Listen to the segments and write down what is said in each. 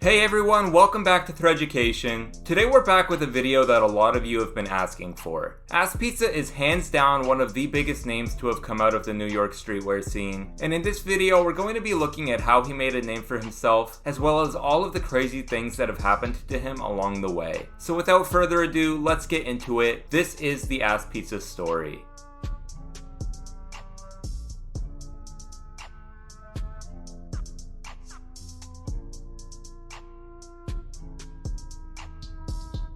Hey everyone, welcome back to Threaducation. Today we're back with a video that a lot of you have been asking for. Asspizza is hands down one of the biggest names to have come out of the New York streetwear scene, and in this video we're going to be looking at how he made a name for himself, as well as all of the crazy things that have happened to him along the way. So without further ado, let's get into it. This is the Asspizza Story.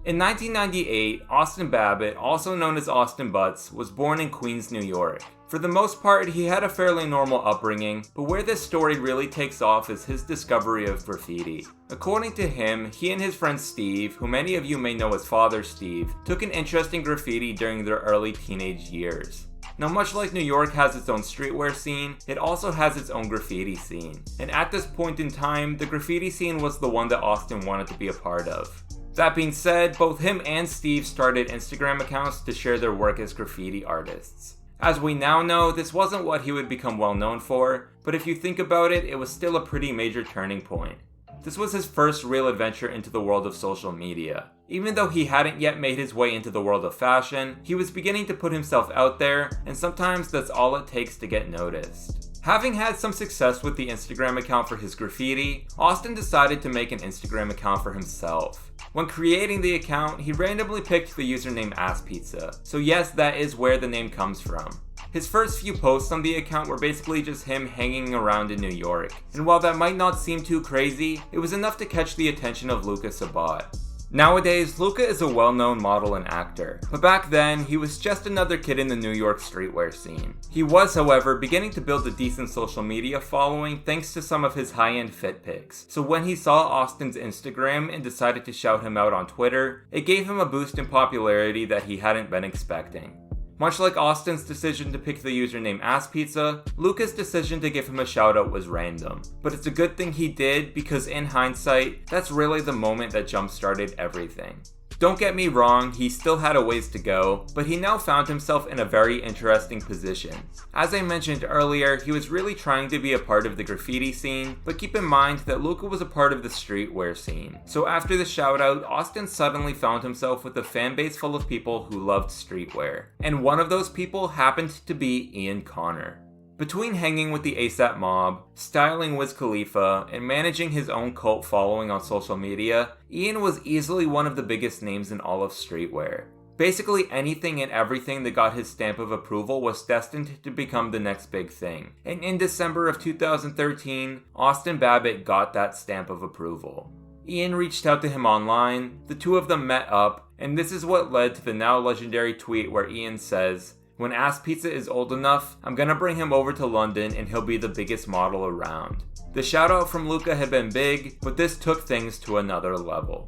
In 1998, Austin Babbitt, also known as Austin Butts, was born in Queens, New York. For the most part, he had a fairly normal upbringing, but where this story really takes off is his discovery of graffiti. According to him, he and his friend Steve, who many of you may know as Father Steve, took an interest in graffiti during their early teenage years. Now, much like New York has its own streetwear scene, it also has its own graffiti scene. And at this point in time, the graffiti scene was the one that Austin wanted to be a part of. That being said, both him and Steve started Instagram accounts to share their work as graffiti artists. As we now know, this wasn't what he would become well known for, but if you think about it, it was still a pretty major turning point. This was his first real adventure into the world of social media. Even though he hadn't yet made his way into the world of fashion, he was beginning to put himself out there, and sometimes that's all it takes to get noticed. Having had some success with the Instagram account for his graffiti, Austin decided to make an Instagram account for himself. When creating the account, he randomly picked the username Asspizza, so yes, that is where the name comes from. His first few posts on the account were basically just him hanging around in New York, and while that might not seem too crazy, it was enough to catch the attention of Luka Sabbat. Nowadays, Luka is a well-known model and actor, but back then, he was just another kid in the New York streetwear scene. He was, however, beginning to build a decent social media following thanks to some of his high-end fit pics, so when he saw Austin's Instagram and decided to shout him out on Twitter, it gave him a boost in popularity that he hadn't been expecting. Much like Austin's decision to pick the username Asspizza, Luka's decision to give him a shoutout was random. But it's a good thing he did because in hindsight, that's really the moment that jump-started everything. Don't get me wrong, he still had a ways to go, but he now found himself in a very interesting position. As I mentioned earlier, he was really trying to be a part of the graffiti scene, but keep in mind that Luka was a part of the streetwear scene. So after the shoutout, Austin suddenly found himself with a fan base full of people who loved streetwear. And one of those people happened to be Ian Connor. Between hanging with the ASAP mob, styling Wiz Khalifa, and managing his own cult following on social media, Ian was easily one of the biggest names in all of streetwear. Basically anything and everything that got his stamp of approval was destined to become the next big thing. And in December of 2013, Austin Babbitt got that stamp of approval. Ian reached out to him online, the two of them met up, and this is what led to the now legendary tweet where Ian says, "When Asspizza is old enough, I'm gonna bring him over to London and he'll be the biggest model around." The shoutout from Luka had been big, but this took things to another level.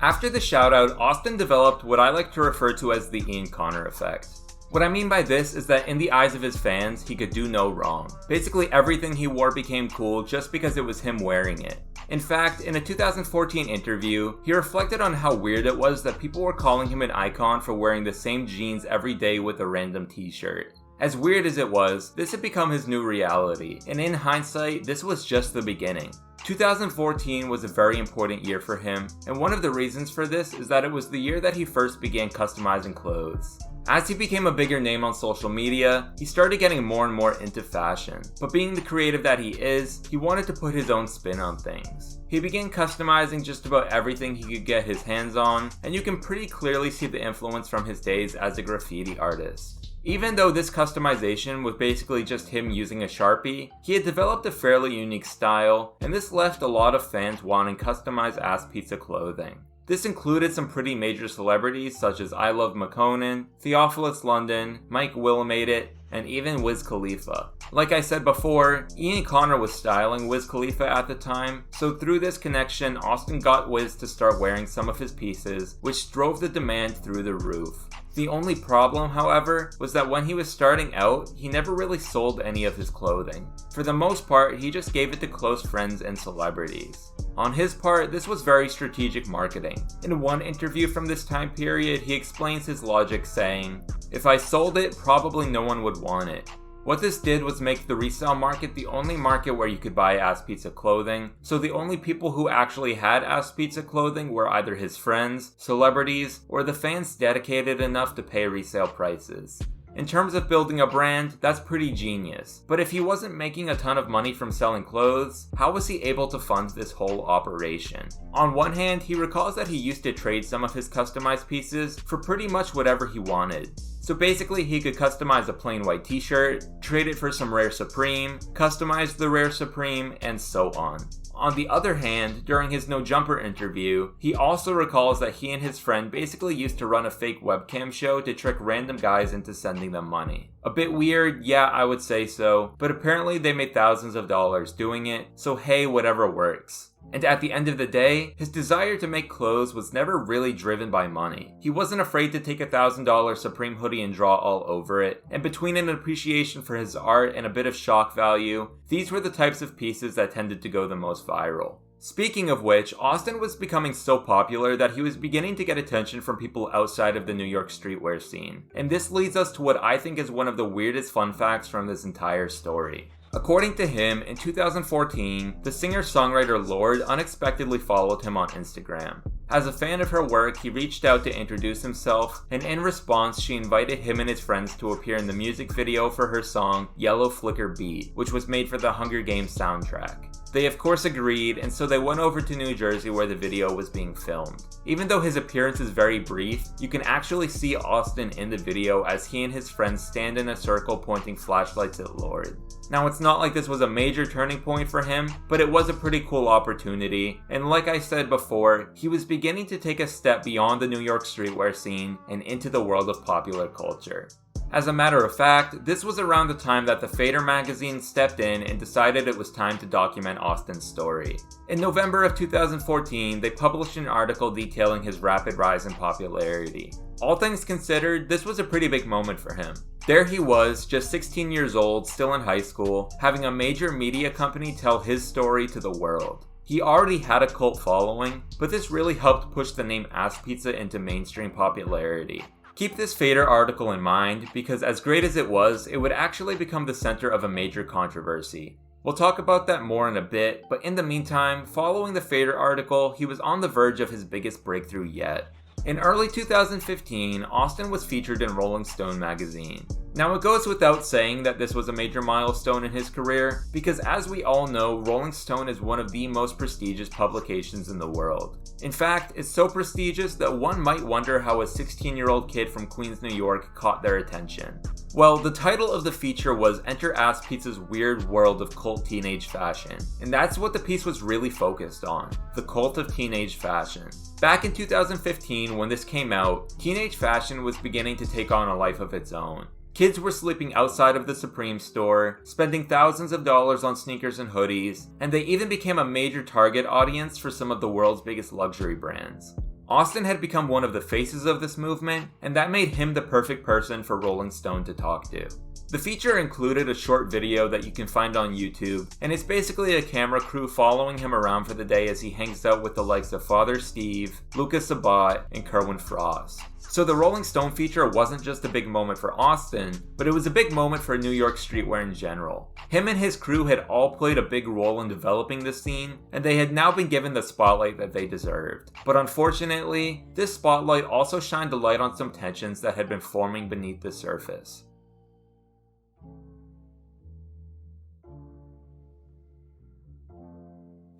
After the shoutout, Austin developed what I like to refer to as the Ian Connor effect. What I mean by this is that in the eyes of his fans, he could do no wrong. Basically everything he wore became cool just because it was him wearing it. In fact, in a 2014 interview, he reflected on how weird it was that people were calling him an icon for wearing the same jeans every day with a random t-shirt. As weird as it was, this had become his new reality, and in hindsight, this was just the beginning. 2014 was a very important year for him, and one of the reasons for this is that it was the year that he first began customizing clothes. As he became a bigger name on social media, he started getting more and more into fashion. But being the creative that he is, he wanted to put his own spin on things. He began customizing just about everything he could get his hands on, and you can pretty clearly see the influence from his days as a graffiti artist. Even though this customization was basically just him using a Sharpie, he had developed a fairly unique style, and this left a lot of fans wanting customized Asspizza clothing. This included some pretty major celebrities such as I Love McConan, Theophilus London, Mike Will Made It, and even Wiz Khalifa. Like I said before, Ian Connor was styling Wiz Khalifa at the time, so through this connection, Austin got Wiz to start wearing some of his pieces, which drove the demand through the roof. The only problem, however, was that when he was starting out, he never really sold any of his clothing. For the most part, he just gave it to close friends and celebrities. On his part, this was very strategic marketing. In one interview from this time period, he explains his logic saying, If I sold it, probably no one would want it. What this did was make the resale market the only market where you could buy Asspizza clothing, so the only people who actually had Asspizza clothing were either his friends, celebrities, or the fans dedicated enough to pay resale prices. In terms of building a brand, that's pretty genius. But if he wasn't making a ton of money from selling clothes, how was he able to fund this whole operation? On one hand, he recalls that he used to trade some of his customized pieces for pretty much whatever he wanted. So basically, he could customize a plain white t-shirt, trade it for some rare Supreme, customize the rare Supreme, and so on. On the other hand, during his No Jumper interview, he also recalls that he and his friend basically used to run a fake webcam show to trick random guys into sending them money. A bit weird, yeah, I would say so, but apparently they made thousands of dollars doing it, so hey, whatever works. And at the end of the day, his desire to make clothes was never really driven by money. He wasn't afraid to take a $1,000 Supreme hoodie and draw all over it, and between an appreciation for his art and a bit of shock value, these were the types of pieces that tended to go the most viral. Speaking of which, Austin was becoming so popular that he was beginning to get attention from people outside of the New York streetwear scene. And this leads us to what I think is one of the weirdest fun facts from this entire story. According to him, in 2014, the singer-songwriter Lorde unexpectedly followed him on Instagram. As a fan of her work, he reached out to introduce himself, and in response, she invited him and his friends to appear in the music video for her song Yellow Flicker Beat, which was made for the Hunger Games soundtrack. They of course agreed, and so they went over to New Jersey where the video was being filmed. Even though his appearance is very brief, you can actually see Austin in the video as he and his friends stand in a circle pointing flashlights at Lorde. Now, it's not like this was a major turning point for him, but it was a pretty cool opportunity, and like I said before, he was beginning to take a step beyond the New York streetwear scene and into the world of popular culture. As a matter of fact, this was around the time that the Fader magazine stepped in and decided it was time to document Austin's story. In November of 2014, they published an article detailing his rapid rise in popularity. All things considered, this was a pretty big moment for him. There he was, just 16 years old, still in high school, having a major media company tell his story to the world. He already had a cult following, but this really helped push the name Asspizza into mainstream popularity. Keep this Fader article in mind, because as great as it would actually become the center of a major controversy. We'll talk about that more in a bit, but in the meantime, following the Fader article, he was on the verge of his biggest breakthrough yet. In early 2015, Austin was featured in Rolling Stone magazine. Now, it goes without saying that this was a major milestone in his career, because as we all know, Rolling Stone is one of the most prestigious publications in the world. In fact, it's so prestigious that one might wonder how a 16-year-old kid from Queens, New York caught their attention. Well, the title of the feature was Enter Asspizza's Weird World of Cult Teenage Fashion, and that's what the piece was really focused on, the cult of teenage fashion. Back in 2015, when this came out, teenage fashion was beginning to take on a life of its own. Kids were sleeping outside of the Supreme store, spending thousands of dollars on sneakers and hoodies, and they even became a major target audience for some of the world's biggest luxury brands. Austin had become one of the faces of this movement, and that made him the perfect person for Rolling Stone to talk to. The feature included a short video that you can find on YouTube, and it's basically a camera crew following him around for the day as he hangs out with the likes of Father Steve, Luka, Sabbat, and Kerwin Frost. So the Rolling Stone feature wasn't just a big moment for Austin, but it was a big moment for New York streetwear in general. Him and his crew had all played a big role in developing the scene, and they had now been given the spotlight that they deserved. But unfortunately, this spotlight also shined a light on some tensions that had been forming beneath the surface.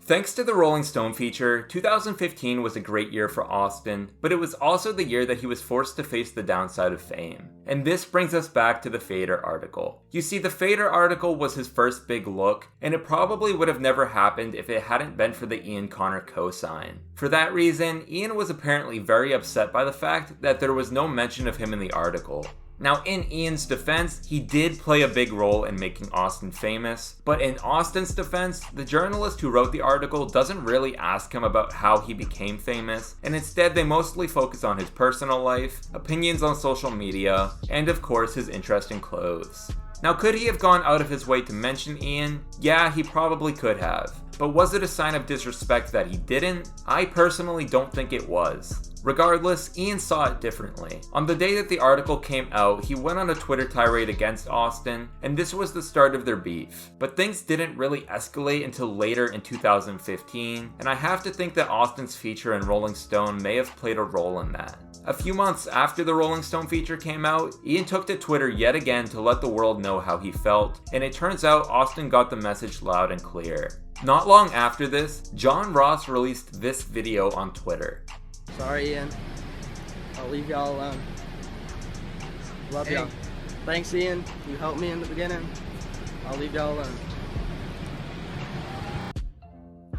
Thanks to the Rolling Stone feature, 2015 was a great year for Austin, but it was also the year that he was forced to face the downside of fame. And this brings us back to the Fader article. You see, the Fader article was his first big look, and it probably would have never happened if it hadn't been for the Ian Connor cosign. For that reason, Ian was apparently very upset by the fact that there was no mention of him in the article. Now, in Ian's defense, he did play a big role in making Austin famous, but in Austin's defense, the journalist who wrote the article doesn't really ask him about how he became famous, and instead they mostly focus on his personal life, opinions on social media, and of course his interest in clothes. Now, could he have gone out of his way to mention Ian? Yeah, he probably could have. But was it a sign of disrespect that he didn't? I personally don't think it was. Regardless, Ian saw it differently. On the day that the article came out, he went on a Twitter tirade against Austin, and this was the start of their beef. But things didn't really escalate until later in 2015, and I have to think that Austin's feature in Rolling Stone may have played a role in that. A few months after the Rolling Stone feature came out, Ian took to Twitter yet again to let the world know how he felt, and it turns out Austin got the message loud and clear. Not long after this, John Ross released this video on Twitter. Sorry, Ian. I'll leave y'all alone. Love y'all. Thanks, Ian. You helped me in the beginning. I'll leave y'all alone.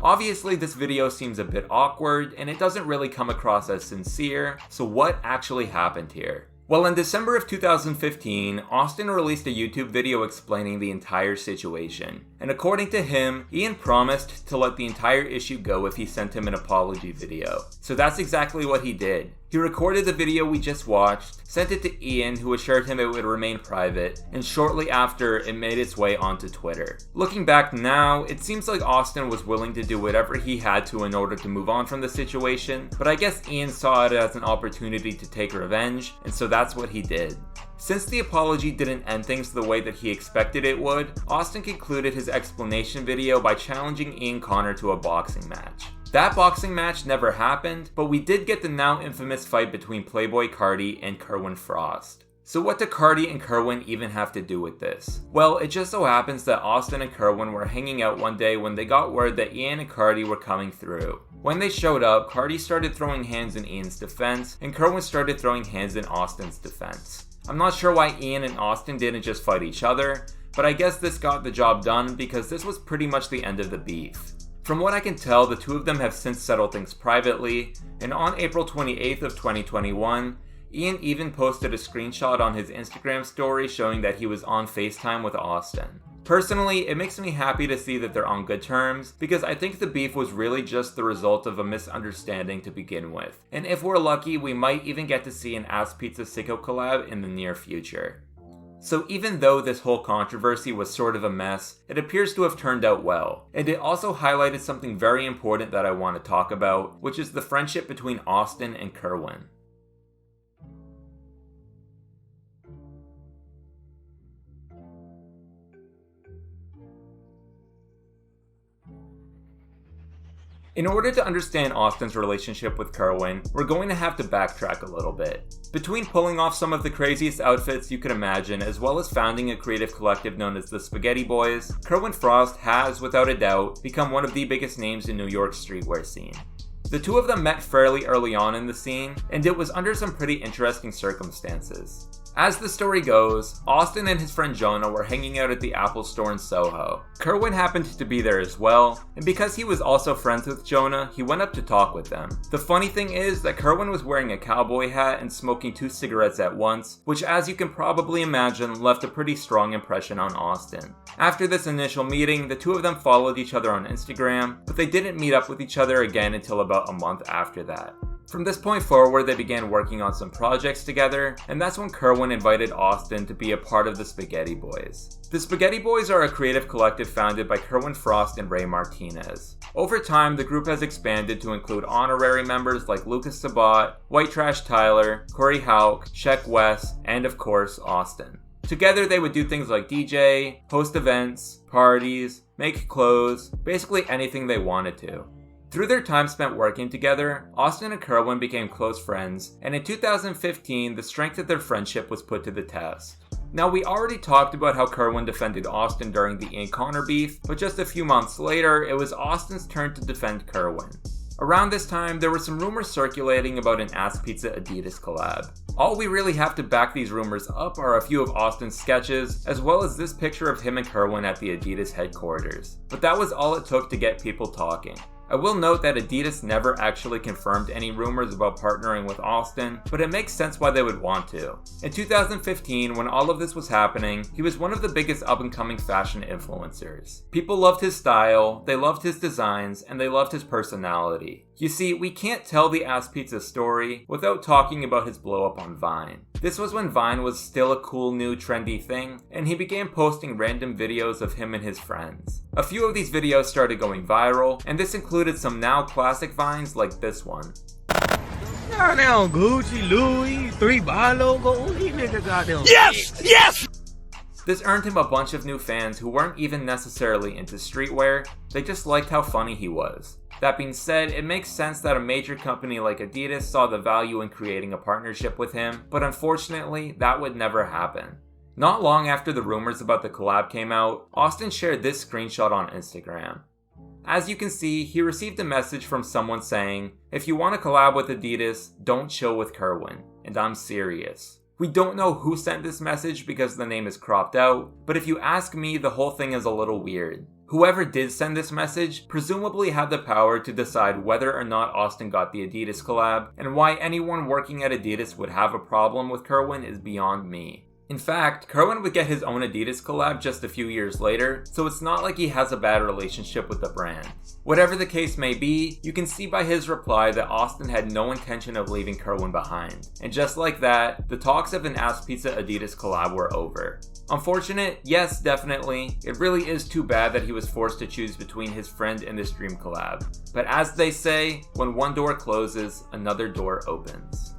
Obviously, this video seems a bit awkward, and it doesn't really come across as sincere, so what actually happened here? Well, in December of 2015, Austin released a YouTube video explaining the entire situation. And according to him, Ian promised to let the entire issue go if he sent him an apology video. So that's exactly what he did. He recorded the video we just watched, sent it to Ian, who assured him it would remain private, and shortly after, it made its way onto Twitter. Looking back now, it seems like Austin was willing to do whatever he had to in order to move on from the situation, but I guess Ian saw it as an opportunity to take revenge, and so that's what he did. Since the apology didn't end things the way that he expected it would, Austin concluded his explanation video by challenging Ian Connor to a boxing match. That boxing match never happened, but we did get the now infamous fight between Playboi Carti and Kerwin Frost. So what do Carti and Kerwin even have to do with this? Well, it just so happens that Austin and Kerwin were hanging out one day when they got word that Ian and Carti were coming through. When they showed up, Carti started throwing hands in Ian's defense, and Kerwin started throwing hands in Austin's defense. I'm not sure why Ian and Austin didn't just fight each other, but I guess this got the job done because this was pretty much the end of the beef. From what I can tell, the two of them have since settled things privately, and on April 28th of 2021, Ian even posted a screenshot on his Instagram story showing that he was on FaceTime with Austin. Personally, it makes me happy to see that they're on good terms, because I think the beef was really just the result of a misunderstanding to begin with. And if we're lucky, we might even get to see an Asspizza Story collab in the near future. So even though this whole controversy was sort of a mess, it appears to have turned out well. And it also highlighted something very important that I want to talk about, which is the friendship between Austin and Kerwin. In order to understand Austin's relationship with Kerwin, we're going to have to backtrack a little bit. Between pulling off some of the craziest outfits you could imagine, as well as founding a creative collective known as the Spaghetti Boys, Kerwin Frost has, without a doubt, become one of the biggest names in New York's streetwear scene. The two of them met fairly early on in the scene, and it was under some pretty interesting circumstances. As the story goes, Austin and his friend Jonah were hanging out at the Apple store in Soho. Kerwin happened to be there as well, and because he was also friends with Jonah, he went up to talk with them. The funny thing is that Kerwin was wearing a cowboy hat and smoking 2 cigarettes at once, which, as you can probably imagine, left a pretty strong impression on Austin. After this initial meeting, the two of them followed each other on Instagram, but they didn't meet up with each other again until about a month after that. From this point forward, they began working on some projects together, and that's when Kerwin invited Austin to be a part of the Spaghetti Boys. The Spaghetti Boys are a creative collective founded by Kerwin Frost and Ray Martinez. Over time, the group has expanded to include honorary members like Luka Sabbat, White Trash Tyler, Corey Hauk, Sheck West, and of course, Austin. Together, they would do things like DJ, host events, parties, make clothes, basically anything they wanted to. Through their time spent working together, Austin and Kerwin became close friends, and in 2015, the strength of their friendship was put to the test. Now, we already talked about how Kerwin defended Austin during the Ian Connor beef, but just a few months later, it was Austin's turn to defend Kerwin. Around this time, there were some rumors circulating about an Asspizza Adidas collab. All we really have to back these rumors up are a few of Austin's sketches, as well as this picture of him and Kerwin at the Adidas headquarters. But that was all it took to get people talking. I will note that Adidas never actually confirmed any rumors about partnering with Austin, but it makes sense why they would want to. In 2015, when all of this was happening, he was one of the biggest up-and-coming fashion influencers. People loved his style, they loved his designs, and they loved his personality. You see, we can't tell the Asspizza story without talking about his blow-up on Vine. This was when Vine was still a cool new trendy thing, and he began posting random videos of him and his friends. A few of these videos started going viral, and this included some now classic Vines like this one. Goddamn Gucci, Louis, 3 logo. These niggas goddamn. Yes! Yes! This earned him a bunch of new fans who weren't even necessarily into streetwear, they just liked how funny he was. That being said, it makes sense that a major company like Adidas saw the value in creating a partnership with him, but unfortunately, that would never happen. Not long after the rumors about the collab came out, Austin shared this screenshot on Instagram. As you can see, he received a message from someone saying, "If you want to collab with Adidas, don't chill with Kerwin, and I'm serious." We don't know who sent this message because the name is cropped out, but if you ask me, the whole thing is a little weird. Whoever did send this message presumably had the power to decide whether or not Austin got the Adidas collab, and why anyone working at Adidas would have a problem with Kerwin is beyond me. In fact, Kerwin would get his own Adidas collab just a few years later, so it's not like he has a bad relationship with the brand. Whatever the case may be, you can see by his reply that Austin had no intention of leaving Kerwin behind. And just like that, the talks of an Asspizza Adidas collab were over. Unfortunate? Yes, definitely. It really is too bad that he was forced to choose between his friend and this dream collab. But as they say, when one door closes, another door opens.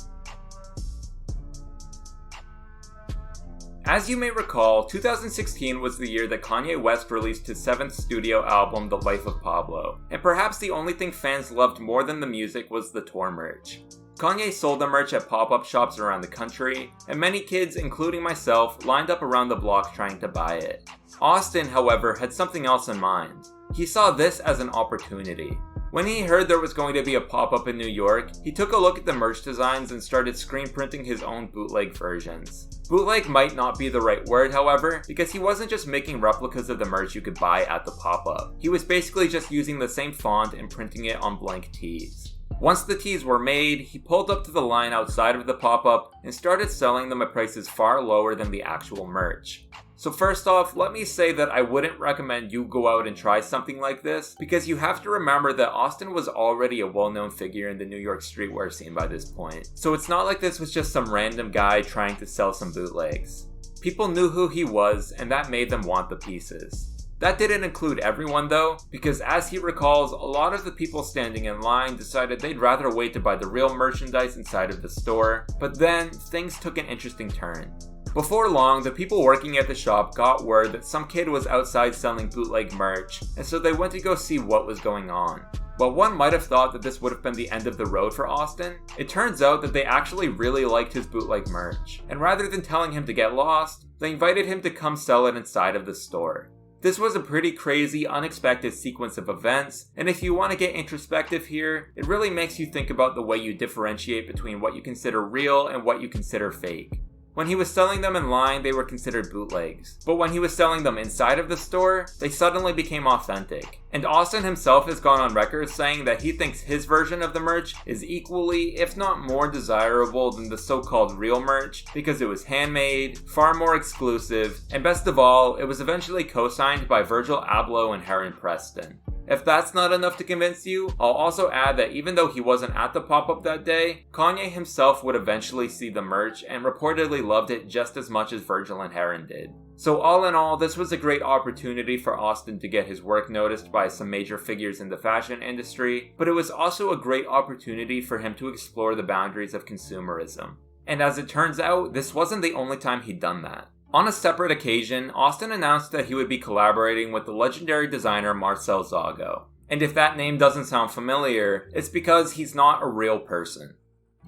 As you may recall, 2016 was the year that Kanye West released his 7th studio album, The Life of Pablo, and perhaps the only thing fans loved more than the music was the tour merch. Kanye sold the merch at pop-up shops around the country, and many kids, including myself, lined up around the block trying to buy it. Austin, however, had something else in mind. He saw this as an opportunity. When he heard there was going to be a pop-up in New York, he took a look at the merch designs and started screen printing his own bootleg versions. Bootleg might not be the right word, however, because he wasn't just making replicas of the merch you could buy at the pop-up. He was basically just using the same font and printing it on blank tees. Once the tees were made, he pulled up to the line outside of the pop-up and started selling them at prices far lower than the actual merch. So first off, let me say that I wouldn't recommend you go out and try something like this, because you have to remember that Austin was already a well-known figure in the New York streetwear scene by this point. So it's not like this was just some random guy trying to sell some bootlegs. People knew who he was, and that made them want the pieces. That didn't include everyone though, because as he recalls, a lot of the people standing in line decided they'd rather wait to buy the real merchandise inside of the store, but then things took an interesting turn. Before long, the people working at the shop got word that some kid was outside selling bootleg merch, and so they went to go see what was going on. While one might have thought that this would have been the end of the road for Austin, it turns out that they actually really liked his bootleg merch, and rather than telling him to get lost, they invited him to come sell it inside of the store. This was a pretty crazy, unexpected sequence of events, and if you want to get introspective here, it really makes you think about the way you differentiate between what you consider real and what you consider fake. When he was selling them in line, they were considered bootlegs. But when he was selling them inside of the store, they suddenly became authentic. And Austin himself has gone on record saying that he thinks his version of the merch is equally, if not more desirable than the so-called real merch, because it was handmade, far more exclusive, and best of all, it was eventually co-signed by Virgil, Abloh, and Heron Preston. If that's not enough to convince you, I'll also add that even though he wasn't at the pop-up that day, Kanye himself would eventually see the merch and reportedly loved it just as much as Virgil and Heron did. So all in all, this was a great opportunity for Austin to get his work noticed by some major figures in the fashion industry, but it was also a great opportunity for him to explore the boundaries of consumerism. And as it turns out, this wasn't the only time he'd done that. On a separate occasion, Austin announced that he would be collaborating with the legendary designer MARCEL ZAGO. And if that name doesn't sound familiar, it's because he's not a real person.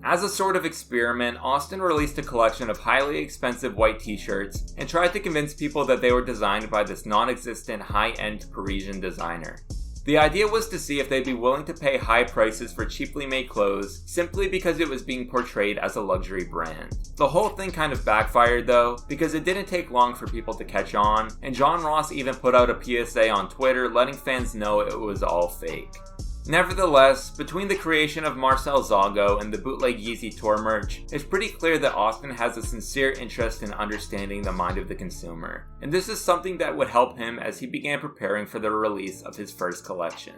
As a sort of experiment, Austin released a collection of highly expensive white t-shirts and tried to convince people that they were designed by this non-existent high-end Parisian designer. The idea was to see if they'd be willing to pay high prices for cheaply made clothes simply because it was being portrayed as a luxury brand. The whole thing kind of backfired though, because it didn't take long for people to catch on, and John Ross even put out a PSA on Twitter letting fans know it was all fake. Nevertheless, between the creation of MARCEL ZAGO and the bootleg Yeezy tour merch, it's pretty clear that Austin has a sincere interest in understanding the mind of the consumer, and this is something that would help him as he began preparing for the release of his first collection.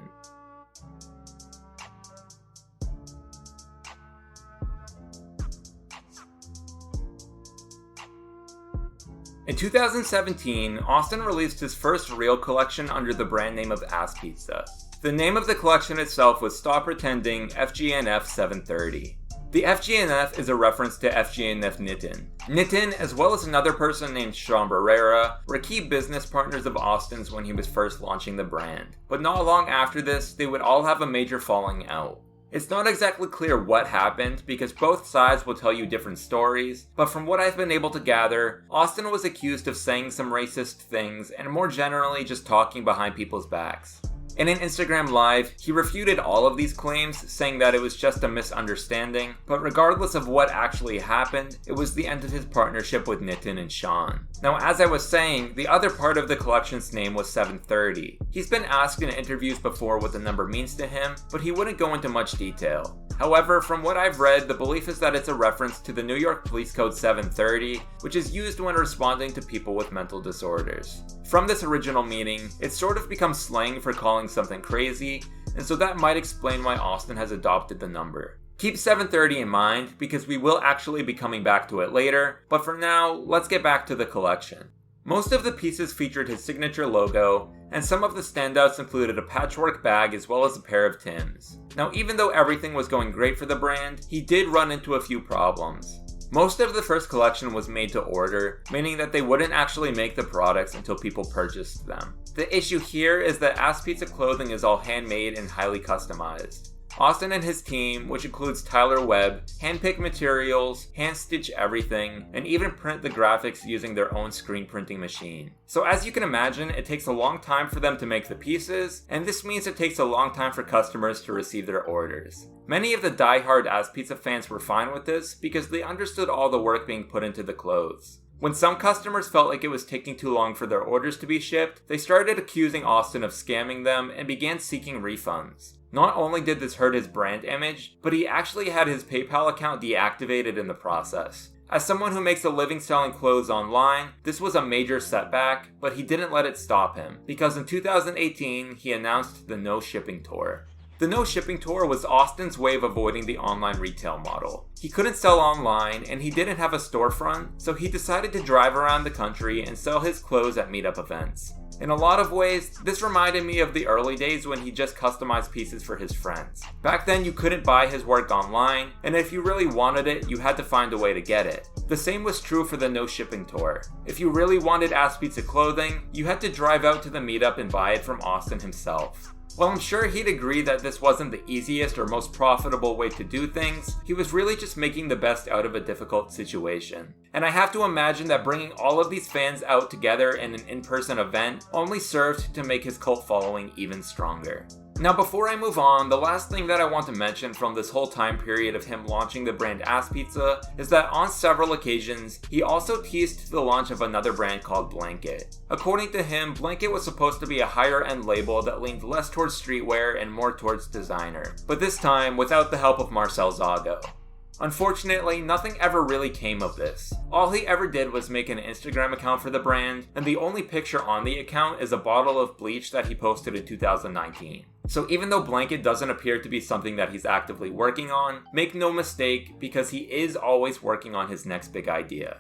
In 2017, Austin released his first real collection under the brand name of Asspizza. The name of the collection itself was Stop Pretending FGNF 730. The FGNF is a reference to FGNF Nitin. Nitin, as well as another person named Sean Barrera, were key business partners of Austin's when he was first launching the brand. But not long after this, they would all have a major falling out. It's not exactly clear what happened because both sides will tell you different stories, but from what I've been able to gather, Austin was accused of saying some racist things and more generally just talking behind people's backs. In an Instagram Live, he refuted all of these claims, saying that it was just a misunderstanding, but regardless of what actually happened, it was the end of his partnership with Nitin and Sean. Now, as I was saying, the other part of the collection's name was 730. He's been asked in interviews before what the number means to him, but he wouldn't go into much detail. However, from what I've read, the belief is that it's a reference to the New York Police Code 730, which is used when responding to people with mental disorders. From this original meaning, it sort of becomes slang for calling something crazy, and so that might explain why Austin has adopted the number. Keep 730 in mind, because we will actually be coming back to it later, but for now, let's get back to the collection. Most of the pieces featured his signature logo, and some of the standouts included a patchwork bag as well as a pair of Timbs. Now, even though everything was going great for the brand, he did run into a few problems. Most of the first collection was made to order, meaning that they wouldn't actually make the products until people purchased them. The issue here is that Asspizza clothing is all handmade and highly customized. Austin and his team, which includes Tyler Webb, handpick materials, hand-stitch everything, and even print the graphics using their own screen printing machine. So as you can imagine, it takes a long time for them to make the pieces, and this means it takes a long time for customers to receive their orders. Many of the die-hard Asspizza fans were fine with this because they understood all the work being put into the clothes. When some customers felt like it was taking too long for their orders to be shipped, they started accusing Austin of scamming them and began seeking refunds. Not only did this hurt his brand image, but he actually had his PayPal account deactivated in the process. As someone who makes a living selling clothes online, this was a major setback, but he didn't let it stop him, because in 2018, he announced the No Shipping Tour. The No Shipping Tour was Austin's way of avoiding the online retail model. He couldn't sell online, and he didn't have a storefront, so he decided to drive around the country and sell his clothes at meetup events. In a lot of ways, this reminded me of the early days when he just customized pieces for his friends. Back then, you couldn't buy his work online, and if you really wanted it, you had to find a way to get it. The same was true for the No Shipping Tour. If you really wanted Asspizza clothing, you had to drive out to the meetup and buy it from Austin himself. While I'm sure he'd agree that this wasn't the easiest or most profitable way to do things, he was really just making the best out of a difficult situation. And I have to imagine that bringing all of these fans out together in an in-person event only served to make his cult following even stronger. Now, before I move on, the last thing that I want to mention from this whole time period of him launching the brand Asspizza is that on several occasions, he also teased the launch of another brand called Blanket. According to him, Blanket was supposed to be a higher end label that leaned less towards streetwear and more towards designer, but this time without the help of MARCEL ZAGO. Unfortunately, nothing ever really came of this. All he ever did was make an Instagram account for the brand, and the only picture on the account is a bottle of bleach that he posted in 2019. So even though Blanket doesn't appear to be something that he's actively working on, make no mistake, because he is always working on his next big idea.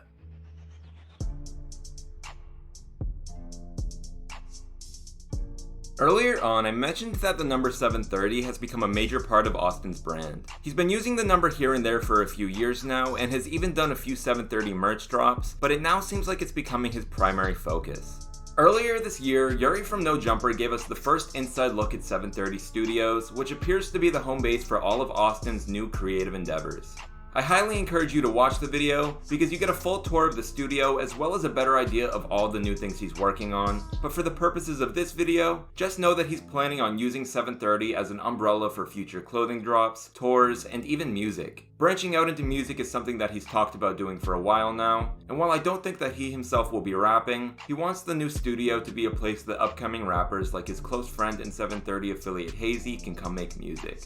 Earlier on, I mentioned that the number 730 has become a major part of Austin's brand. He's been using the number here and there for a few years now, and has even done a few 730 merch drops, but it now seems like it's becoming his primary focus. Earlier this year, Yuri from No Jumper gave us the first inside look at 730 Studios, which appears to be the home base for all of Austin's new creative endeavors. I highly encourage you to watch the video because you get a full tour of the studio as well as a better idea of all the new things he's working on, but for the purposes of this video, just know that he's planning on using 730 as an umbrella for future clothing drops, tours, and even music. Branching out into music is something that he's talked about doing for a while now, and while I don't think that he himself will be rapping, he wants the new studio to be a place that upcoming rappers like his close friend and 730 affiliate Hazy can come make music.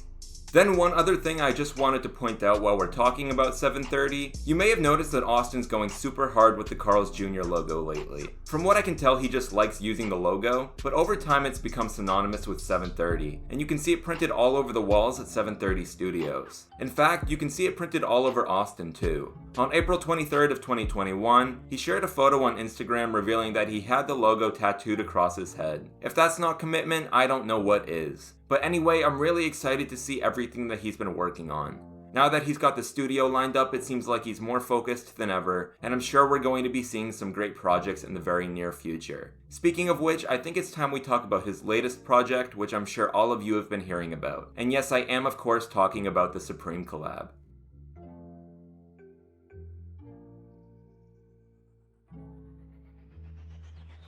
Then one other thing I just wanted to point out while we're talking about 730, you may have noticed that Austin's going super hard with the Carl's Jr. logo lately. From what I can tell, he just likes using the logo, but over time it's become synonymous with 730, and you can see it printed all over the walls at 730 Studios. In fact, you can see it printed all over Austin too. On April 23rd of 2021, he shared a photo on Instagram revealing that he had the logo tattooed across his head. If that's not commitment, I don't know what is. But anyway, I'm really excited to see everything that he's been working on. Now that he's got the studio lined up, it seems like he's more focused than ever, and I'm sure we're going to be seeing some great projects in the very near future. Speaking of which, I think it's time we talk about his latest project, which I'm sure all of you have been hearing about. And yes, I am of course talking about the Supreme collab.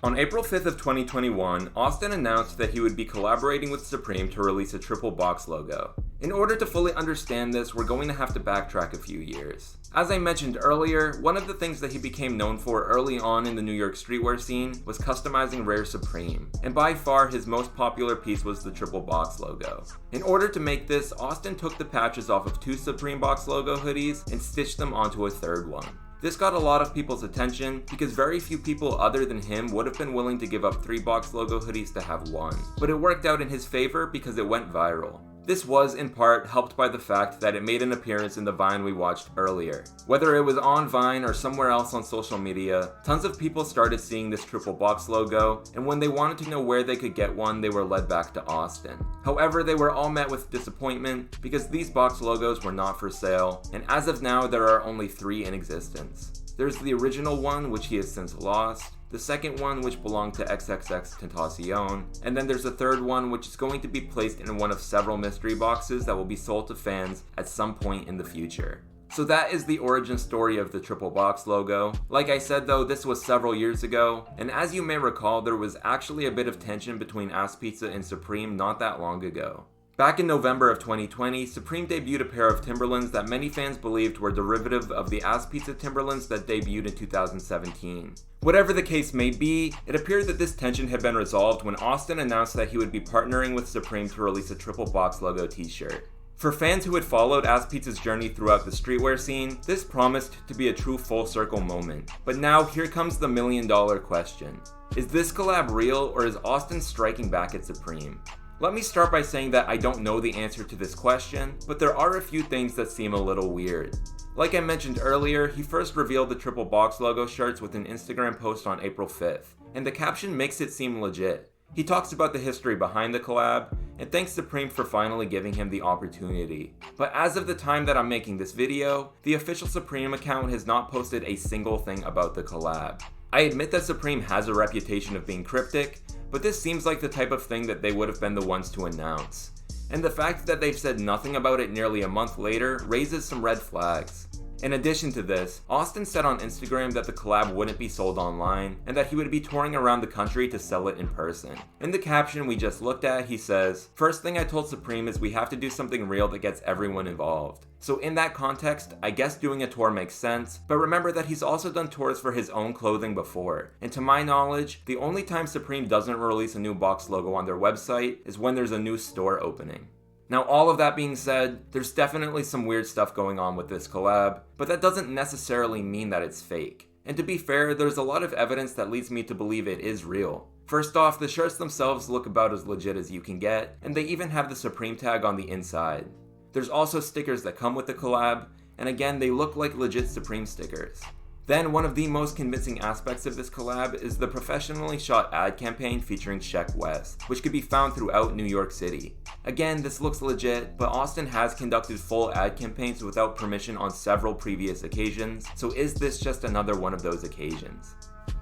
On April 5th of 2021, Austin announced that he would be collaborating with Supreme to release a triple box logo. In order to fully understand this, we're going to have to backtrack a few years. As I mentioned earlier, one of the things that he became known for early on in the New York streetwear scene was customizing rare Supreme, and by far his most popular piece was the triple box logo. In order to make this, Austin took the patches off of 2 Supreme box logo hoodies and stitched them onto a third one. This got a lot of people's attention because very few people other than him would have been willing to give up 3 box logo hoodies to have one. But it worked out in his favor because it went viral. This was, in part, helped by the fact that it made an appearance in the Vine we watched earlier. Whether it was on Vine or somewhere else on social media, tons of people started seeing this triple box logo, and when they wanted to know where they could get one, they were led back to Austin. However, they were all met with disappointment because these box logos were not for sale, and as of now, there are only 3 in existence. There's the original one, which he has since lost, the second one, which belonged to XXXTentacion, and then there's a third one, which is going to be placed in one of several mystery boxes that will be sold to fans at some point in the future. So that is the origin story of the triple box logo. Like I said though, this was several years ago, and as you may recall, there was actually a bit of tension between Asspizza and Supreme not that long ago. Back in November of 2020, Supreme debuted a pair of Timberlands that many fans believed were derivative of the Asspizza Timberlands that debuted in 2017. Whatever the case may be, it appeared that this tension had been resolved when Austin announced that he would be partnering with Supreme to release a triple box logo t-shirt. For fans who had followed Asspizza's journey throughout the streetwear scene, this promised to be a true full circle moment. But now here comes the $1 million question. Is this collab real, or is Austin striking back at Supreme? Let me start by saying that I don't know the answer to this question, but there are a few things that seem a little weird. Like I mentioned earlier, he first revealed the triple box logo shirts with an Instagram post on April 5th, and the caption makes it seem legit. He talks about the history behind the collab, and thanks Supreme for finally giving him the opportunity. But as of the time that I'm making this video, the official Supreme account has not posted a single thing about the collab. I admit that Supreme has a reputation of being cryptic, but this seems like the type of thing that they would have been the ones to announce. And the fact that they've said nothing about it nearly a month later raises some red flags. In addition to this, Austin said on Instagram that the collab wouldn't be sold online, and that he would be touring around the country to sell it in person. In the caption we just looked at, he says, "First thing I told Supreme is we have to do something real that gets everyone involved." So in that context, I guess doing a tour makes sense, but remember that he's also done tours for his own clothing before, and to my knowledge, the only time Supreme doesn't release a new box logo on their website is when there's a new store opening. Now all of that being said, there's definitely some weird stuff going on with this collab, but that doesn't necessarily mean that it's fake. And to be fair, there's a lot of evidence that leads me to believe it is real. First off, the shirts themselves look about as legit as you can get, and they even have the Supreme tag on the inside. There's also stickers that come with the collab, and again, they look like legit Supreme stickers. Then, one of the most convincing aspects of this collab is the professionally shot ad campaign featuring Sheck West, which could be found throughout New York City. Again, this looks legit, but Austin has conducted full ad campaigns without permission on several previous occasions, so is this just another one of those occasions?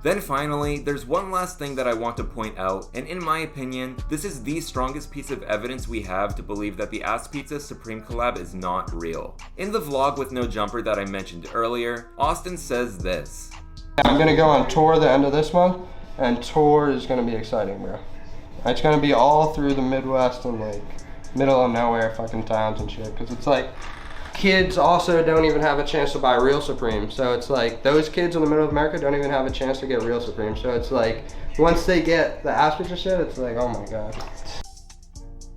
Then finally, there's one last thing that I want to point out, and in my opinion, this is the strongest piece of evidence we have to believe that the Asspizza Supreme collab is not real. In the vlog with no jumper that I mentioned earlier, Austin says this. I'm gonna go on tour the end of this month, and tour is gonna be exciting, bro. It's gonna be all through the Midwest and like middle of nowhere fucking towns and shit, because it's like, kids also don't even have a chance to buy real Supreme. So it's like, those kids in the middle of America don't even have a chance to get real Supreme. So it's like, once they get the Asspizza shit, it's like, oh my god.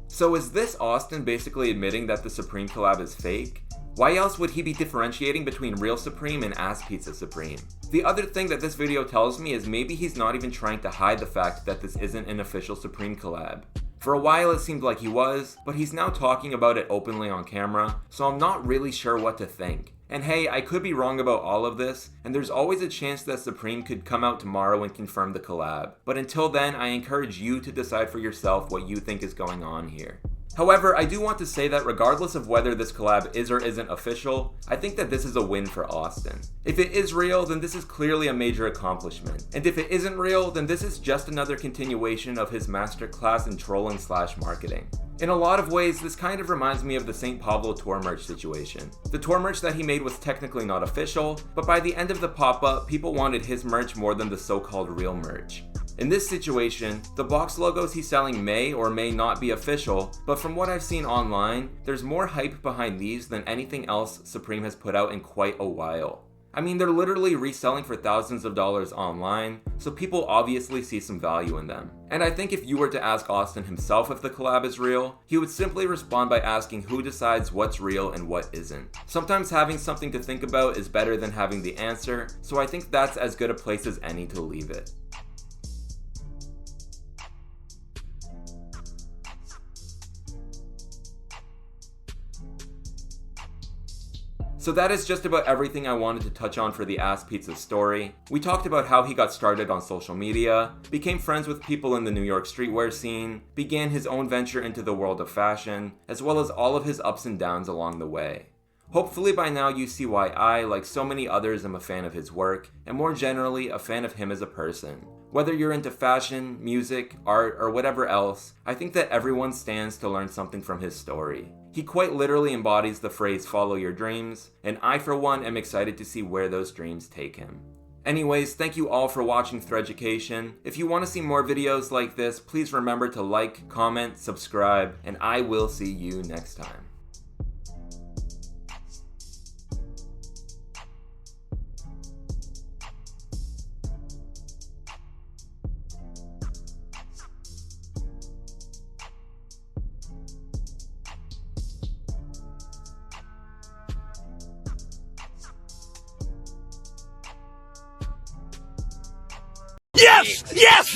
So is this Austin basically admitting that the Supreme collab is fake? Why else would he be differentiating between real Supreme and Asspizza Supreme? The other thing that this video tells me is maybe he's not even trying to hide the fact that this isn't an official Supreme collab. For a while it seemed like he was, but he's now talking about it openly on camera, so I'm not really sure what to think. And hey, I could be wrong about all of this, and there's always a chance that Supreme could come out tomorrow and confirm the collab. But until then, I encourage you to decide for yourself what you think is going on here. However, I do want to say that regardless of whether this collab is or isn't official, I think that this is a win for Austin. If it is real, then this is clearly a major accomplishment. And if it isn't real, then this is just another continuation of his masterclass in trolling / marketing. In a lot of ways, this kind of reminds me of the St. Pablo tour merch situation. The tour merch that he made was technically not official, but by the end of the pop-up, people wanted his merch more than the so-called real merch. In this situation, the box logos he's selling may or may not be official, but from what I've seen online, there's more hype behind these than anything else Supreme has put out in quite a while. I mean, they're literally reselling for thousands of dollars online, so people obviously see some value in them. And I think if you were to ask Austin himself if the collab is real, he would simply respond by asking who decides what's real and what isn't. Sometimes having something to think about is better than having the answer, so I think that's as good a place as any to leave it. So that is just about everything I wanted to touch on for the Asspizza story. We talked about how he got started on social media, became friends with people in the New York streetwear scene, began his own venture into the world of fashion, as well as all of his ups and downs along the way. Hopefully by now you see why I, like so many others, am a fan of his work, and more generally, a fan of him as a person. Whether you're into fashion, music, art, or whatever else, I think that everyone stands to learn something from his story. He quite literally embodies the phrase follow your dreams, and I for one am excited to see where those dreams take him. Anyways, thank you all for watching Threaducation. If you want to see more videos like this, please remember to like, comment, subscribe, and I will see you next time. Yes! Yes!